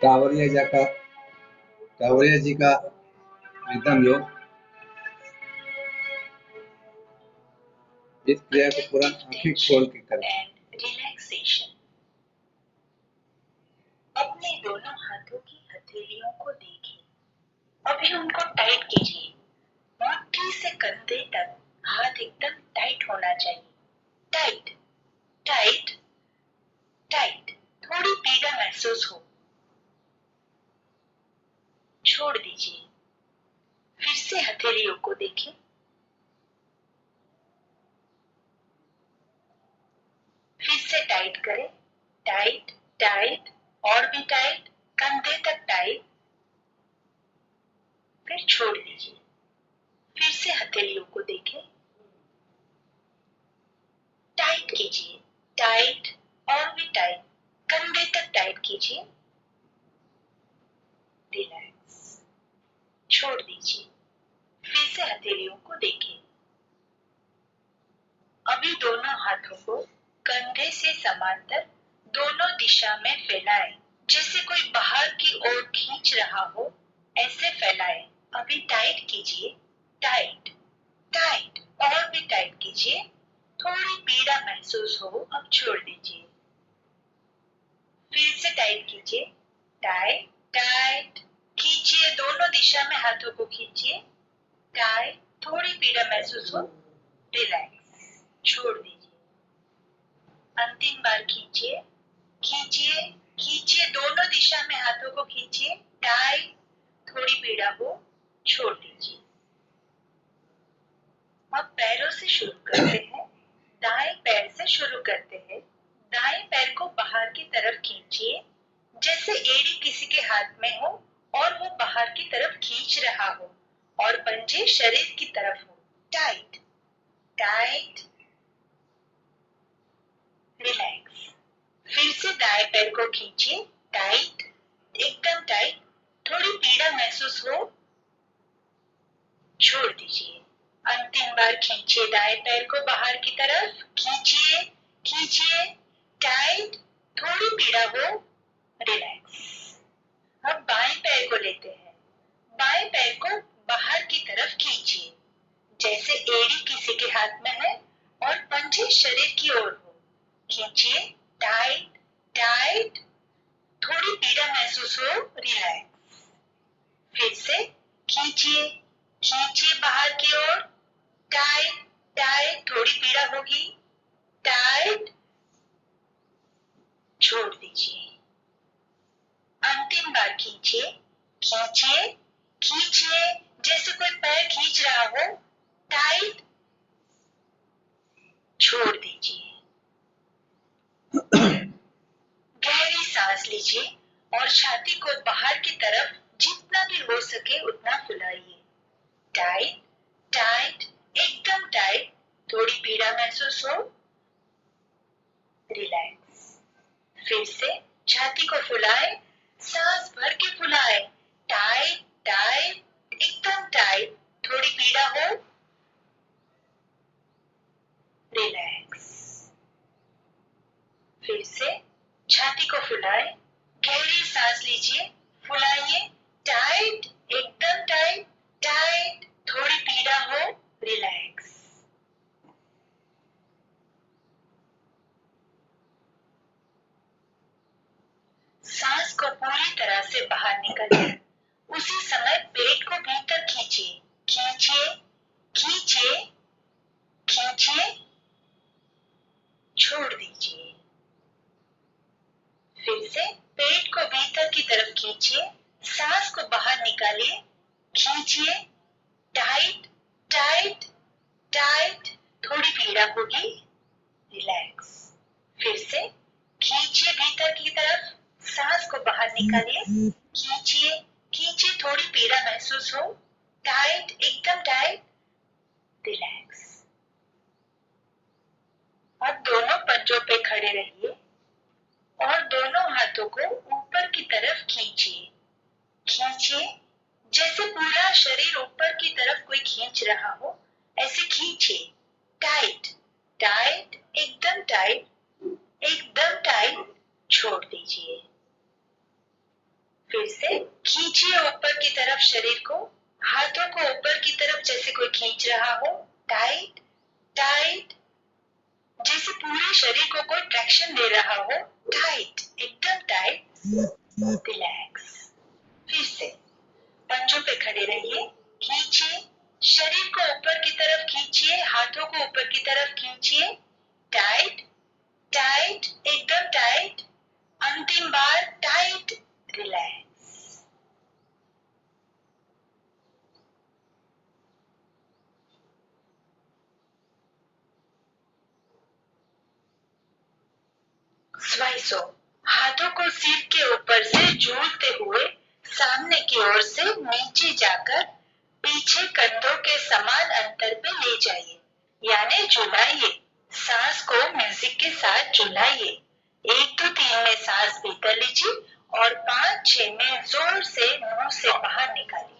कांवरिया जी का कांवरिया जी का प्रीतम योग। इस क्रिया को पूरा आंखें खोल के करें। रिलैक्सेशन। अपने दोनों हाथों की हथेलियों को देखें। अभी उनको टाइट कीजिए। मुट्ठी से कंधे तक हाथ एकदम टाइट होना चाहिए। Tight, tight, tight. थोड़ी पीड़ा महसूस हो, छोड़ दीजिए। फिर से हथेलियों को देखें। फिर से टाइट करें। टाइट, टाइट, और भी टाइट, कंधे तक टाइट। फिर छोड़ दीजिए। फिर से हथेलियों को देखें। टाइट कीजिए। टाइट, और भी टाइट, कंधे तक टाइट कीजिए। रिलैक्स, छोड़ दीजिए। फिर से हथेलियों को देखें। अभी दोनों हाथों को कंधे से समांतर दोनों दिशा में फैलाएं। जैसे कोई बाहर की ओर खींच रहा हो, ऐसे फैलाएं। अभी टाइट कीजिए। टाइट, टाइट, और भी टाइट कीजिए। थोड़ी पीड़ा महसूस हो, अब छोड़ दीजिए। फिर से टाइट कीजिए। टाइट, टाइट, खींचिए। दोनों दिशा में हाथों को खींचिए। टाइट, थोड़ी पीड़ा महसूस हो, रिलैक्स, छोड़ दीजिए। अंतिम बार खींचिए, खींचिए, खींचिए। दोनों दिशा में हाथों को खींचिए। टाइट, थोड़ी पीड़ा हो, छोड़ दीजिए। अब पैरों से शुरू करते हैं। दाएं पैर से शुरू करते हैं। दाएं पैर को बाहर की तरफ खींचिए, जैसे एड़ी किसी के हाथ में हो और वो बाहर की तरफ खींच रहा हो और पंजे शरीर की तरफ हो। Tight, tight, relax. फिर से दाएं पैर को खींचिए। टाइट, एकदम टाइट, थोड़ी पीड़ा महसूस हो, छोड़ दीजिए। अंतिम बार खींचिए दाएं पैर को बाहर की तरफ। खींचिए, खींचिए, टाइट, थोड़ी पीड़ा हो, रिलैक्स। अब बाएं पैर को लेते हैं। बाएं पैर को बाहर की तरफ खींचिए, जैसे एड़ी किसी के हाथ में है और पंजे शरीर की ओर हो। खींचिए। टाइट, टाइट, थोड़ी पीड़ा महसूस हो, रिलैक्स। फिर से खींचिए, खींचिए बाहर की ओर। टाइट, टाइट, थोड़ी पीड़ा होगी। टाइट, छोड़ दीजिए। अंतिम बार खींचिए, खींचिए, खींचिए, जैसे कोई पैर खींच रहा हो। टाइट, छोड़ दीजिए। गहरी सांस लीजिए और छाती को बाहर की तरफ जितना भी हो सके उतना फुलाइए। टाइट, टाइट, एकदम टाइट, थोड़ी पीड़ा महसूस हो, रिलैक्स। फिर से छाती को फुलाएं, सांस भर के फुलाएं। टाइट, टाइट, एकदम टाइट, थोड़ी पीड़ा हो, रिलैक्स। फिर से छाती को फुलाएं, गहरी सांस लीजिए, फुलाइए। टाइट, एकदम टाइट, टाइट, थोड़ी पीड़ा हो, रिलैक्स। सांस को पूरी तरह से बाहर निकालिए। उसी समय पेट को भीतर खींचिए। खींचिए, खींचिए, खींचिए, छोड़ दीजिए। फिर से पेट को भीतर की तरफ खींचिए, सांस को बाहर निकालिए। खींचिए। टाइट, टाइट, टाइट, थोड़ी पीड़ा होगी, रिलैक्स। फिर से खींचिए भीतर की तरफ, सांस को बाहर निकालिए। खींचिए, खींचिए, थोड़ी पीड़ा महसूस हो। टाइट, एकदम टाइट, रिलैक्स। अब दोनों पंजों पे खड़े रहिए और दोनों हाथों को ऊपर की तरफ खींचिए। खींचिए, जैसे पूरा शरीर ऊपर की तरफ कोई खींच रहा हो, ऐसे खींचिए। टाइट, टाइट, एकदम टाइट, एकदम टाइट, छोड़ दीजिए। फिर से खींचिए ऊपर की तरफ शरीर को, हाथों को ऊपर की तरफ जैसे कोई खींच रहा हो, टाइट टाइट, जैसे पूरे शरीर को कोई ट्रैक्शन दे रहा हो, टाइट, एकदम टाइट, रिलैक्स। फिर से पंजों पे खड़े रहिए, खींचिए, शरीर को ऊपर की तरफ खींचिए, हाथों को ऊपर की तरफ खींचिए, टाइट टाइट, एकदम टाइट, अंतिम बार टाइट, रिलैक्स। स्वाइसो, हाथों को सिर के ऊपर से जोड़ते हुए सामने की ओर से नीचे जाकर पीछे कंधों के समान अंतर पे ले जाइए, यानी झुलाइए। सांस को म्यूजिक के साथ झुलाइए। 1 2 3 में सांस भीतर लीजिए और 5 6 में जोर से मुंह से बाहर निकालिए।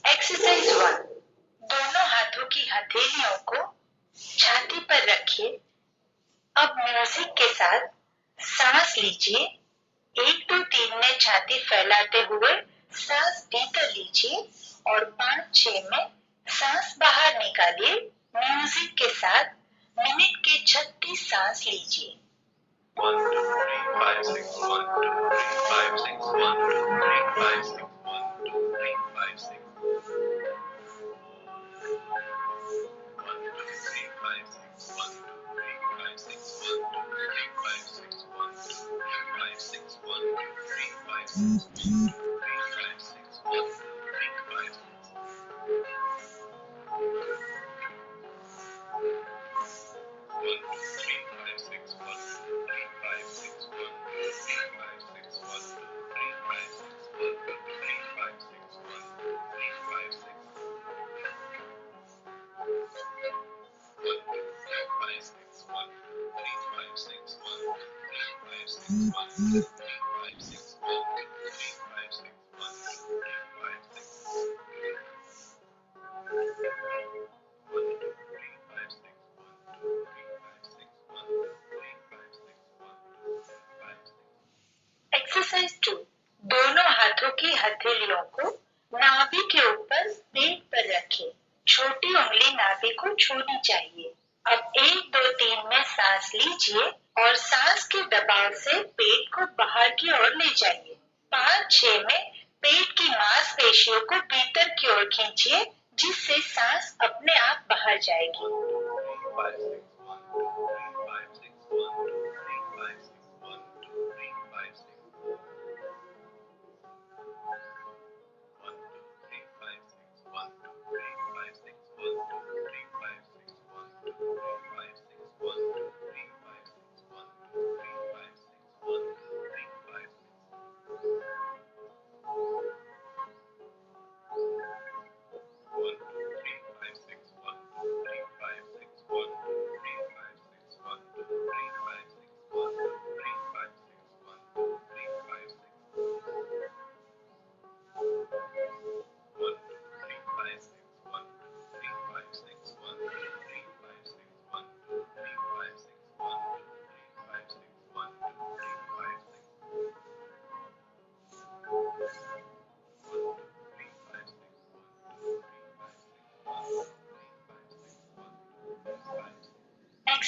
एक्सरसाइज 1, दोनों हाथों की हथेलियों को छाती पर रखिए। अब म्यूजिक के साथ सांस लीजिए। 1 2 3 में छाती फैलाते हुए सांस भीतर लीजिए और 5 6 में सांस बाहर निकालिए। म्यूजिक के साथ मिनट के 36 सांस लीजिए। 1 2 3 5 6 1 2 3 5 6 1 2 3 5 6 1 2 3 5 6 एक्सरसाइज 2, दोनों हाथों की हथेलियों को नाभि के ऊपर पेट पर रखें। छोटी उंगली नाभि को छूनी चाहिए। अब 1 2 3 में सांस लीजिए और सांस के दबाव से पेट को बाहर की ओर ले जाइए। 5 6 में पेट की मांसपेशियों को भीतर की ओर खींचिए, जिससे सांस अपने आप बाहर जाएगी।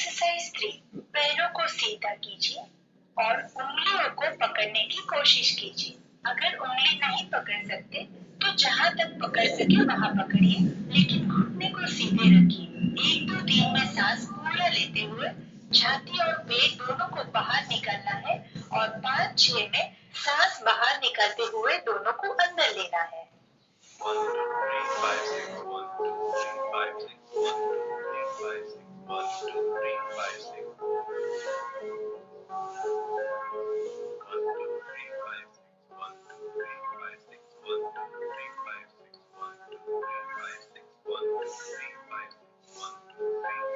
एक्सरसाइज 3, पैरों को सीधा कीजिए और उंगलियों को पकड़ने की कोशिश कीजिए। अगर उंगली नहीं पकड़ सकते तो जहाँ तक पकड़ सके वहाँ पकड़िए, लेकिन घुटने को सीधे रखिए। 1, 2, 3 में सांस पूरा लेते हुए छाती और पेट दोनों को बाहर निकालना है और 5, 6 में सांस बाहर निकालते हुए दोनों को अंदर लेना है। 1, 2, 3, 5, 6, 1, 2, 3, 5, 6, 1, 2, 3, 5, 6, 1, 2, 3, 5, 6. 1, 2, 3, 5, 6, 1, 2, 3, 5, 6, 1, 2, 3, 5, 6, 1, 2, 3,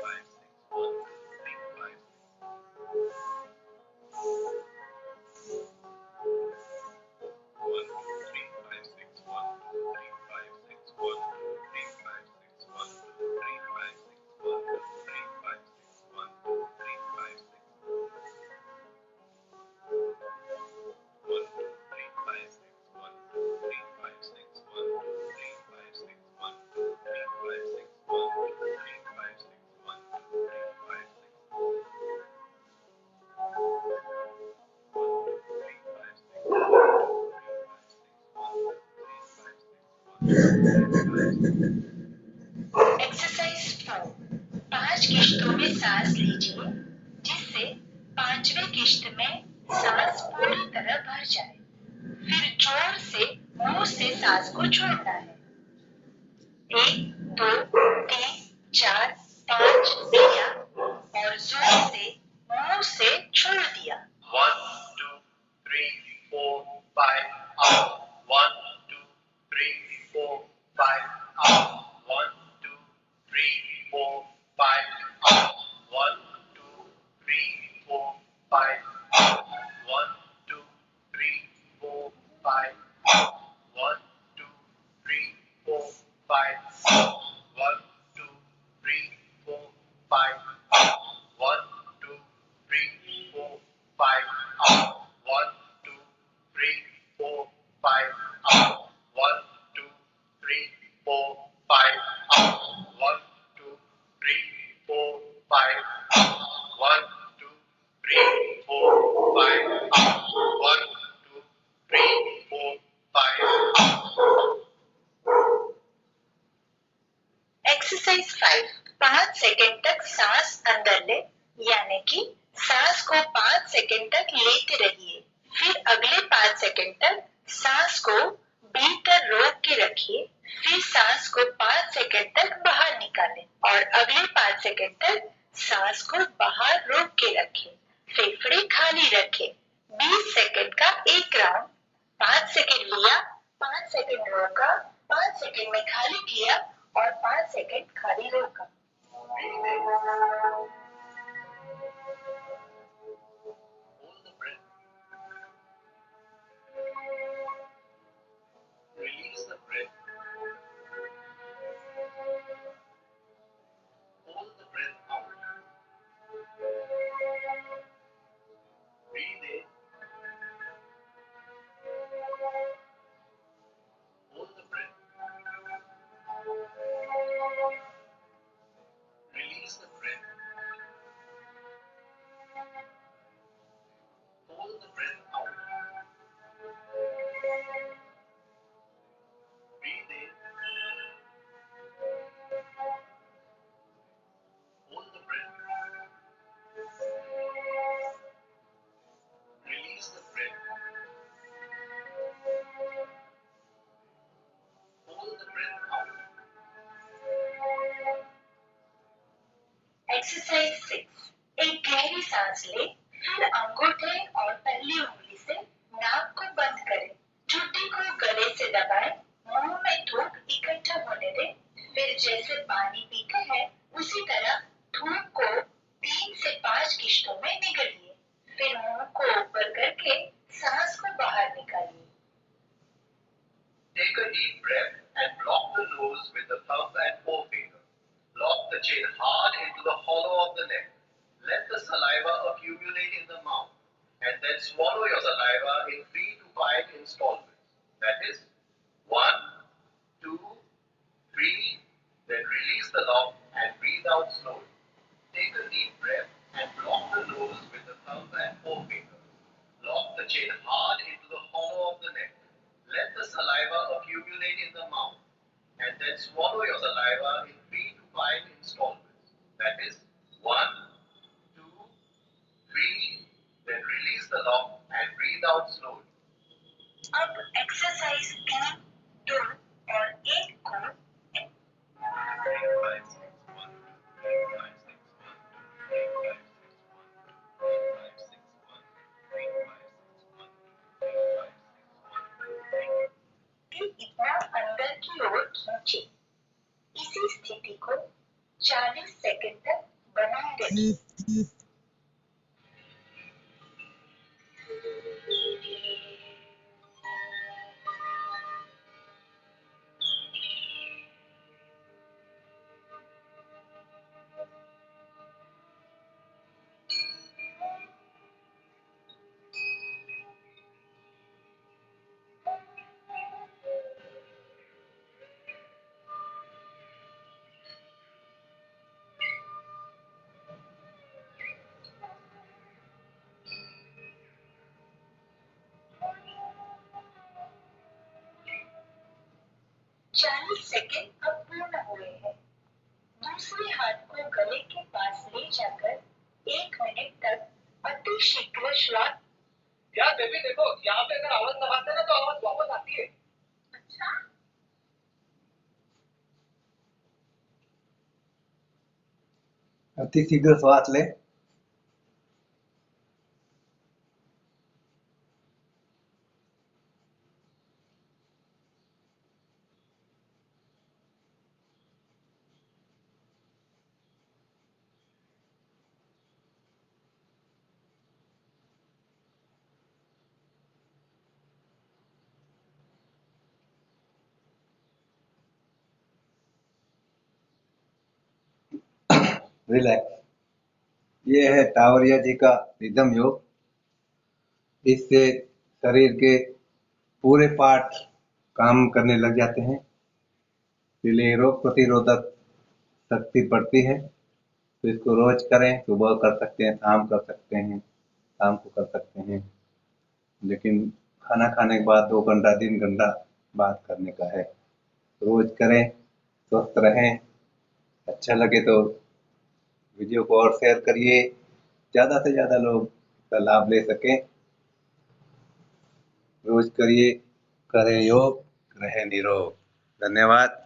5, 6, 1, 2, 3, 5, 6, 1, 2, 3, 5, 6, 1, 2, 3, 5, 6. 1, 2, 3, 5, 6, 1, 2, 3, 5, 6, 1, 2, 3, 5, 6, 1, 2, 3, 5, 6, 1, 2, 3, 5, 6, 1, 2, 3, 5, 6. 1, 2, 3, 5, 6, 1, 2, 3, 5, 6, 1, 2, 3, 5, 6, 1, 2, 3, 5, 6, 1, 2, 3, 5, 6, 1, 2, 3, 5, 6. 1, 2, 3, 5, 6, 1, 2, 3, 5, 6, 1, 2, 3, 5, 6, 1, 2, 3, 5, 6. एक्सरसाइज 4, 5 किश्तों में सांस लीजिए जिससे 5वें किश्त में सांस पूरी तरह भर जाए। फिर जोर से मुंह से सांस को छोड़ना है। 1, 2, 3, 4, 5 लिया और जोर से मुंह से छोड़ दिया। 1, 2, 3, 4, 5, out. 1, 2, 3, 4, 5, out. 1, 2, 3, 4, 5, out. 1, 2, 3, 4, 5, out. 1, 2, 3, 4, 5, out. 1, 2, 3, 4, 5, out. 1, 2, 3, 4, 5, out. 1, 2, 3, 4, 5, out. 1, 2, 3, 4, 5, out. 1, 2, 3, 4, 5, out. 1, 2, 3, 4, 5, out. 1, 2, 3, 4, 5, out. 1, 2, 3, 4, 5, out. Exercise 5, 5 second तक सांस अंदर ले, यानी कि सांस को 5 सेकंड तक लेते रहिए। फिर अगले 5 सेकंड तक सांस को भीतर रोक के रखिए। फिर सांस को 5 सेकंड तक बाहर निकालें और अगले 5 सेकंड तक सांस को बाहर रोक के रखें। फेफड़े खाली रखें। 20 सेकंड का एक राउंड। 5 सेकंड लिया, 5 सेकंड रोका, 5 सेकंड में खाली किया और 5 सेकंड खाली रोका। Hold the breath. Release the breath. Hold the breath out. Breathe in. Hold the breath. Release the breath. Hold the breath out. Breathe in. Hold the breath. Release the breath. Hold the breath out. Exercise 6, एक गहरी सांस ले, फिर अंगूठे और पहली उंगली से नाक को बंद करें। ठुड्डी को गले से दबाएं, मुंह में थूक इकट्ठा होने दें। फिर जैसे पानी पीते हैं उसी तरह थूक को 3 से 5 किश्तों में निगलिए। फिर मुंह को ऊपर करके सांस को बाहर निकालिए। Take a deep breath and block the nose with the thumb and forefinger. Lock the chin hard into the hollow of the neck. Let the saliva accumulate in the mouth and then swallow your saliva in 3 to 5 installments. That is 1, 2, 3, then release the lock and breathe out slowly. Take a deep breath. इतना अंदर की ओर खींचे। इसी स्थिति को 40 second तक बनाए रखें। सेकंड अब पूर्ण हुए हैं। दूसरे हाथ को गले के पास ले जाकर 1 मिनट तक अति शीघ्र श्वास। यार बेबी देखो, यहाँ पे अगर आवाज दबाते हैं ना तो आवाज वापस आती है। अच्छा, अति शीघ्र श्वास ले। रिलैक्स। ये है टावरिया जी का रिदम योग। इससे शरीर के पूरे पार्ट काम करने लग जाते हैं, इसलिए रोग प्रतिरोधक शक्ति बढ़ती है। तो इसको रोज करें, सुबह कर सकते हैं, शाम कर सकते हैं, शाम को कर सकते हैं, लेकिन खाना खाने के बाद 2 घंटा 3 घंटा बाद करने का है। रोज करें, स्वस्थ रहें। अच्छा लगे तो वीडियो को और शेयर करिए, ज़्यादा से ज़्यादा लोग इसका लाभ ले सकें। रोज करिए, करें योग, रहें निरोग। धन्यवाद।